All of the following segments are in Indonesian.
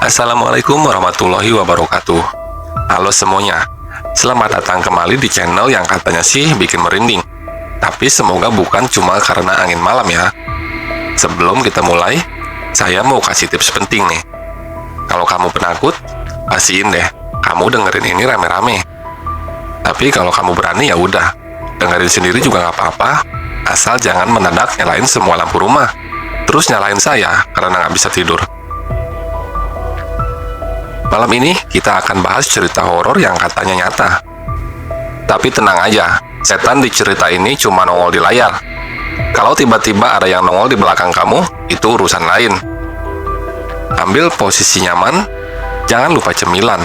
Assalamualaikum warahmatullahi wabarakatuh. Halo semuanya, selamat datang kembali di channel yang katanya sih bikin merinding. Tapi semoga bukan cuma karena angin malam ya. Sebelum kita mulai, saya mau kasih tips penting nih. Kalau kamu penakut, pastiin deh, kamu dengerin ini rame-rame. Tapi kalau kamu berani ya udah, dengerin sendiri juga nggak apa-apa, asal jangan mendadak nyalain semua lampu rumah. Terus nyalain saya karena nggak bisa tidur. Malam ini kita akan bahas cerita horor yang katanya nyata. Tapi tenang aja, setan di cerita ini cuma nongol di layar. Kalau tiba-tiba ada yang nongol di belakang kamu, itu urusan lain. Ambil posisi nyaman, jangan lupa cemilan.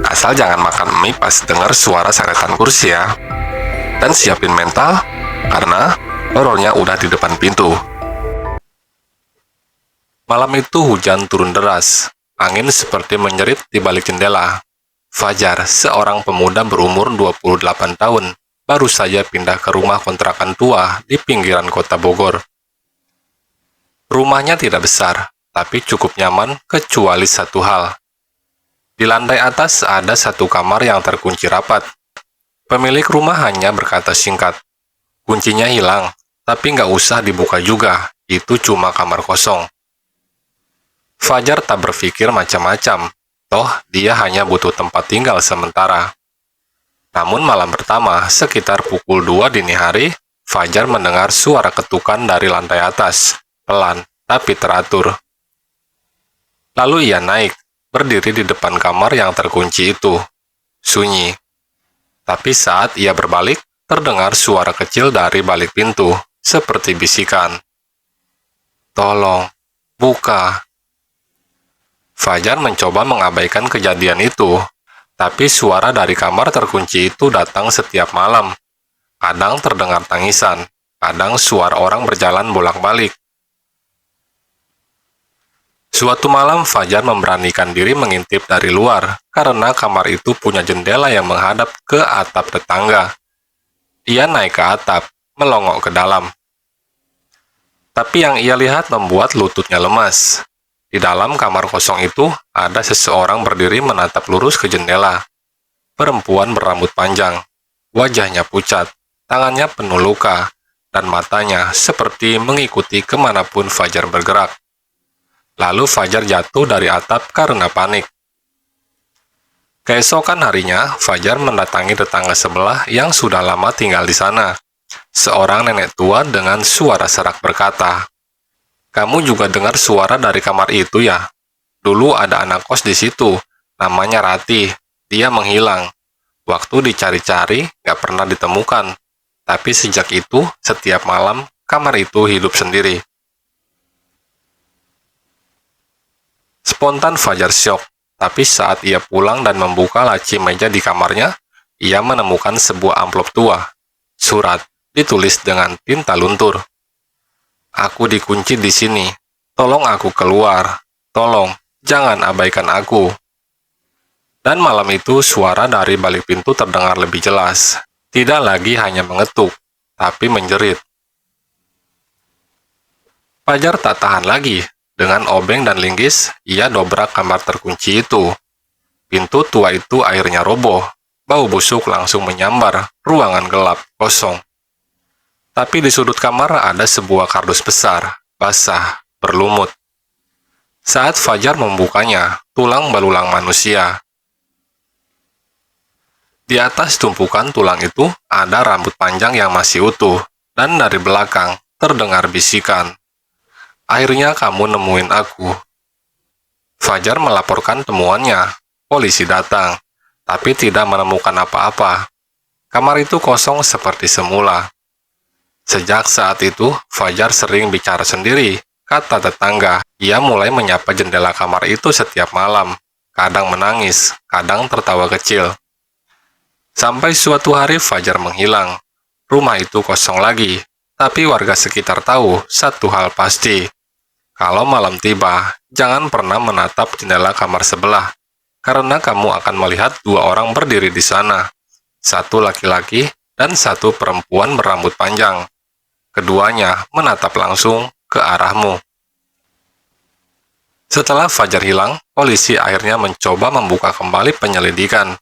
Asal jangan makan mie pas dengar suara saretan kursi ya. Dan siapin mental, karena horornya udah di depan pintu. Malam itu hujan turun deras. Angin seperti menyerit di balik jendela. Fajar, seorang pemuda berumur 28 tahun, baru saja pindah ke rumah kontrakan tua di pinggiran kota Bogor. Rumahnya tidak besar, tapi cukup nyaman kecuali satu hal. Di lantai atas ada satu kamar yang terkunci rapat. Pemilik rumah hanya berkata singkat, "Kuncinya hilang, tapi nggak usah dibuka juga, itu cuma kamar kosong." Fajar tak berpikir macam-macam, toh dia hanya butuh tempat tinggal sementara. Namun malam pertama, sekitar pukul 2 dini hari, Fajar mendengar suara ketukan dari lantai atas, pelan tapi teratur. Lalu ia naik, berdiri di depan kamar yang terkunci itu. Sunyi. Tapi saat ia berbalik, terdengar suara kecil dari balik pintu, seperti bisikan. "Tolong, buka." Fajar mencoba mengabaikan kejadian itu, tapi suara dari kamar terkunci itu datang setiap malam. Kadang terdengar tangisan, kadang suara orang berjalan bolak-balik. Suatu malam, Fajar memberanikan diri mengintip dari luar, karena kamar itu punya jendela yang menghadap ke atap tetangga. Ia naik ke atap, melongok ke dalam. Tapi yang ia lihat membuat lututnya lemas. Di dalam kamar kosong itu, ada seseorang berdiri menatap lurus ke jendela. Perempuan berambut panjang, wajahnya pucat, tangannya penuh luka, dan matanya seperti mengikuti kemanapun Fajar bergerak. Lalu Fajar jatuh dari atap karena panik. Keesokan harinya, Fajar mendatangi tetangga sebelah yang sudah lama tinggal di sana. Seorang nenek tua dengan suara serak berkata, "Kamu juga dengar suara dari kamar itu ya? Dulu ada anak kos di situ, namanya Ratih. Dia menghilang. Waktu dicari-cari, gak pernah ditemukan. Tapi sejak itu, setiap malam, kamar itu hidup sendiri." Spontan Fajar syok, tapi saat ia pulang dan membuka laci meja di kamarnya, ia menemukan sebuah amplop tua. Surat, ditulis dengan tinta luntur. "Aku dikunci di sini. Tolong aku keluar. Tolong, jangan abaikan aku." Dan malam itu suara dari balik pintu terdengar lebih jelas. Tidak lagi hanya mengetuk, tapi menjerit. Fajar tak tahan lagi. Dengan obeng dan linggis, ia dobrak kamar terkunci itu. Pintu tua itu akhirnya roboh. Bau busuk langsung menyambar ruangan gelap kosong. Tapi di sudut kamar ada sebuah kardus besar, basah, berlumut. Saat Fajar membukanya, tulang belulang manusia. Di atas tumpukan tulang itu ada rambut panjang yang masih utuh, dan dari belakang terdengar bisikan. "Akhirnya kamu nemuin aku." Fajar melaporkan temuannya. Polisi datang, tapi tidak menemukan apa-apa. Kamar itu kosong seperti semula. Sejak saat itu, Fajar sering bicara sendiri, kata tetangga. Ia mulai menyapa jendela kamar itu setiap malam, kadang menangis, kadang tertawa kecil. Sampai suatu hari Fajar menghilang. Rumah itu kosong lagi, tapi warga sekitar tahu satu hal pasti. Kalau malam tiba, jangan pernah menatap jendela kamar sebelah, karena kamu akan melihat dua orang berdiri di sana. Satu laki-laki dan satu perempuan berambut panjang. Keduanya menatap langsung ke arahmu. Setelah Fajar hilang, polisi akhirnya mencoba membuka kembali penyelidikan.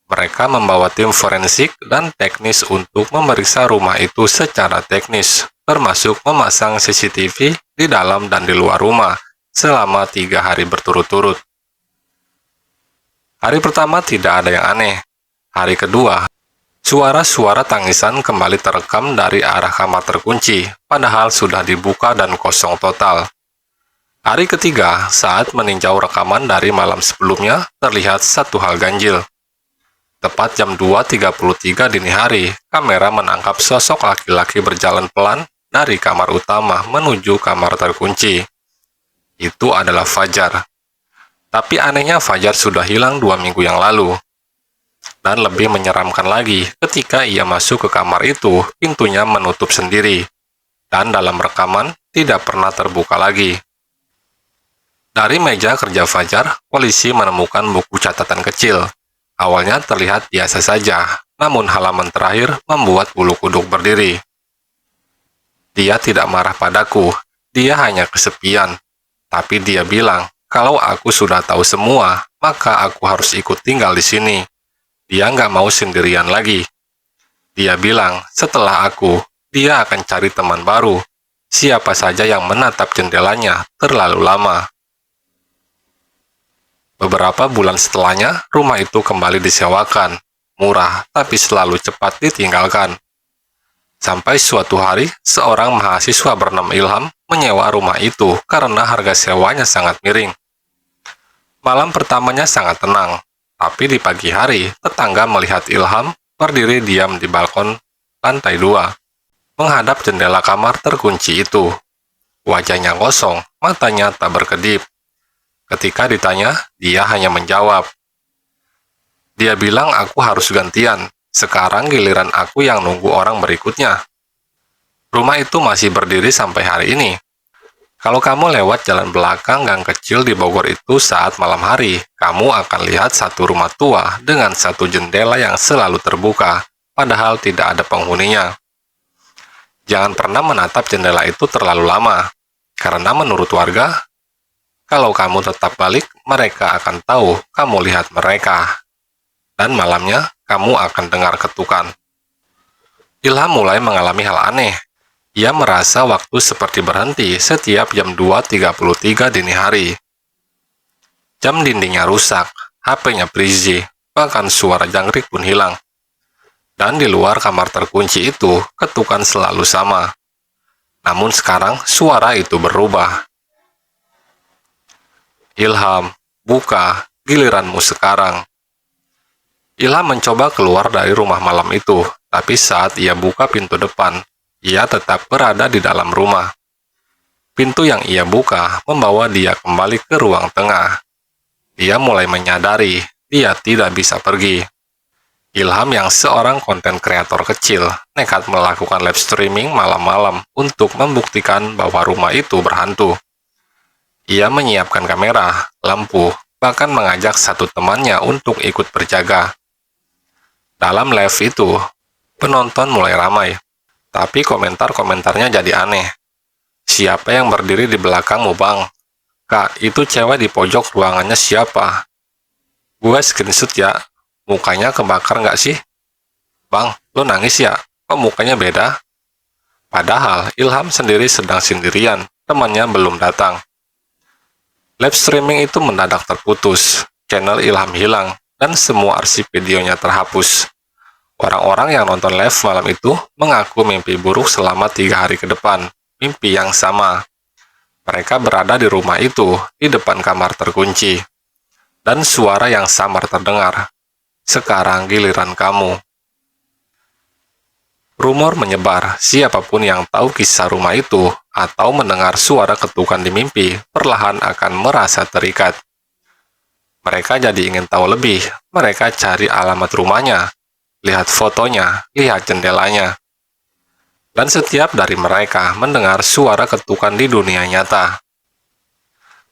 Mereka membawa tim forensik dan teknis untuk memeriksa rumah itu secara teknis, termasuk memasang CCTV di dalam dan di luar rumah selama 3 hari berturut-turut. Hari pertama tidak ada yang aneh. Hari kedua, suara-suara tangisan kembali terekam dari arah kamar terkunci, padahal sudah dibuka dan kosong total. Hari ketiga, saat meninjau rekaman dari malam sebelumnya, terlihat satu hal ganjil. Tepat jam 2.33 dini hari, kamera menangkap sosok laki-laki berjalan pelan dari kamar utama menuju kamar terkunci. Itu adalah Fajar. Tapi anehnya Fajar sudah hilang 2 minggu yang lalu. Dan lebih menyeramkan lagi, ketika ia masuk ke kamar itu, pintunya menutup sendiri. Dan dalam rekaman, tidak pernah terbuka lagi. Dari meja kerja Fajar, polisi menemukan buku catatan kecil. Awalnya terlihat biasa saja, namun halaman terakhir membuat bulu kuduk berdiri. Dia tidak marah padaku, dia hanya kesepian. Tapi dia bilang, kalau aku sudah tahu semua, maka aku harus ikut tinggal di sini. Dia nggak mau sendirian lagi. Dia bilang, setelah aku, dia akan cari teman baru. Siapa saja yang menatap jendelanya terlalu lama. Beberapa bulan setelahnya, rumah itu kembali disewakan. Murah, tapi selalu cepat ditinggalkan. Sampai suatu hari, seorang mahasiswa bernama Ilham menyewa rumah itu karena harga sewanya sangat miring. Malam pertamanya sangat tenang, tapi di pagi hari, tetangga melihat Ilham berdiri diam di balkon lantai 2, menghadap jendela kamar terkunci itu. Wajahnya kosong, matanya tak berkedip. Ketika ditanya, dia hanya menjawab. Dia bilang aku harus gantian, sekarang giliran aku yang nunggu orang berikutnya. Rumah itu masih berdiri sampai hari ini. Kalau kamu lewat jalan belakang gang kecil di Bogor itu saat malam hari, kamu akan lihat satu rumah tua dengan satu jendela yang selalu terbuka, padahal tidak ada penghuninya. Jangan pernah menatap jendela itu terlalu lama, karena menurut warga, kalau kamu tetap balik, mereka akan tahu kamu lihat mereka. Dan malamnya, kamu akan dengar ketukan. Ilham mulai mengalami hal aneh. Ia merasa waktu seperti berhenti setiap jam 2.33 dini hari. Jam dindingnya rusak, HP-nya berisi, bahkan suara jangkrik pun hilang. Dan di luar kamar terkunci itu, ketukan selalu sama. Namun sekarang, suara itu berubah. Ilham, buka, giliranmu sekarang. Ilham mencoba keluar dari rumah malam itu, tapi saat ia buka pintu depan, ia tetap berada di dalam rumah. Pintu yang ia buka membawa dia kembali ke ruang tengah. Dia mulai menyadari dia tidak bisa pergi. Ilham yang seorang konten kreator kecil nekat melakukan live streaming malam-malam untuk membuktikan bahwa rumah itu berhantu. Ia menyiapkan kamera, lampu, bahkan mengajak satu temannya untuk ikut berjaga. Dalam live itu, penonton mulai ramai, tapi komentar-komentarnya jadi aneh. Siapa yang berdiri di belakangmu, Bang? Kak, itu cewek di pojok ruangannya siapa? Gue screenshot ya, mukanya kebakar nggak sih? Bang, lo nangis ya? Kok mukanya beda? Padahal Ilham sendiri sedang sendirian, temannya belum datang. Live streaming itu mendadak terputus, channel Ilham hilang, dan semua arsip videonya terhapus. Orang-orang yang nonton live malam itu mengaku mimpi buruk selama 3 hari ke depan, mimpi yang sama. Mereka berada di rumah itu, di depan kamar terkunci. Dan suara yang samar terdengar. Sekarang giliran kamu. Rumor menyebar, siapapun yang tahu kisah rumah itu atau mendengar suara ketukan di mimpi, perlahan akan merasa terikat. Mereka jadi ingin tahu lebih, mereka cari alamat rumahnya, lihat fotonya, lihat jendelanya. Dan setiap dari mereka mendengar suara ketukan di dunia nyata.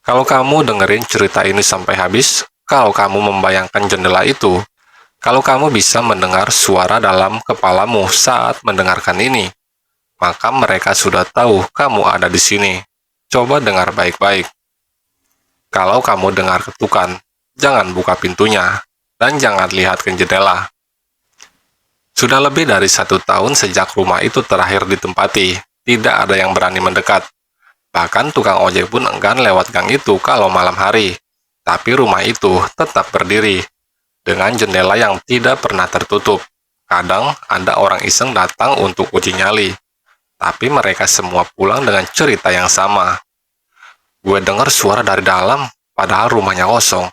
Kalau kamu dengerin cerita ini sampai habis, kalau kamu membayangkan jendela itu, kalau kamu bisa mendengar suara dalam kepalamu saat mendengarkan ini, maka mereka sudah tahu kamu ada di sini. Coba dengar baik-baik. Kalau kamu dengar ketukan, jangan buka pintunya dan jangan lihat ke jendela. Sudah lebih dari 1 tahun sejak rumah itu terakhir ditempati. Tidak ada yang berani mendekat. Bahkan tukang ojek pun enggan lewat gang itu kalau malam hari. Tapi rumah itu tetap berdiri, dengan jendela yang tidak pernah tertutup. Kadang ada orang iseng datang untuk uji nyali, tapi mereka semua pulang dengan cerita yang sama. Gue dengar suara dari dalam, padahal rumahnya kosong.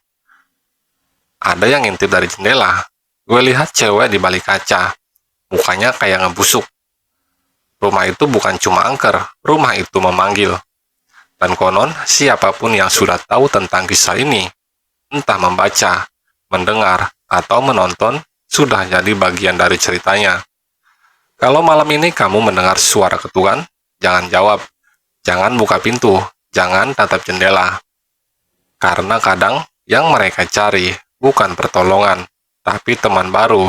Ada yang ngintip dari jendela. Gue lihat cewek di balik kaca. Mukanya kayak ngebusuk. Rumah itu bukan cuma angker, rumah itu memanggil. Dan konon, siapapun yang sudah tahu tentang kisah ini, entah membaca, mendengar, atau menonton, sudah jadi bagian dari ceritanya. Kalau malam ini kamu mendengar suara ketukan, jangan jawab. Jangan buka pintu, jangan tatap jendela. Karena kadang yang mereka cari bukan pertolongan, tapi teman baru.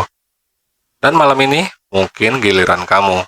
Dan malam ini mungkin giliran kamu.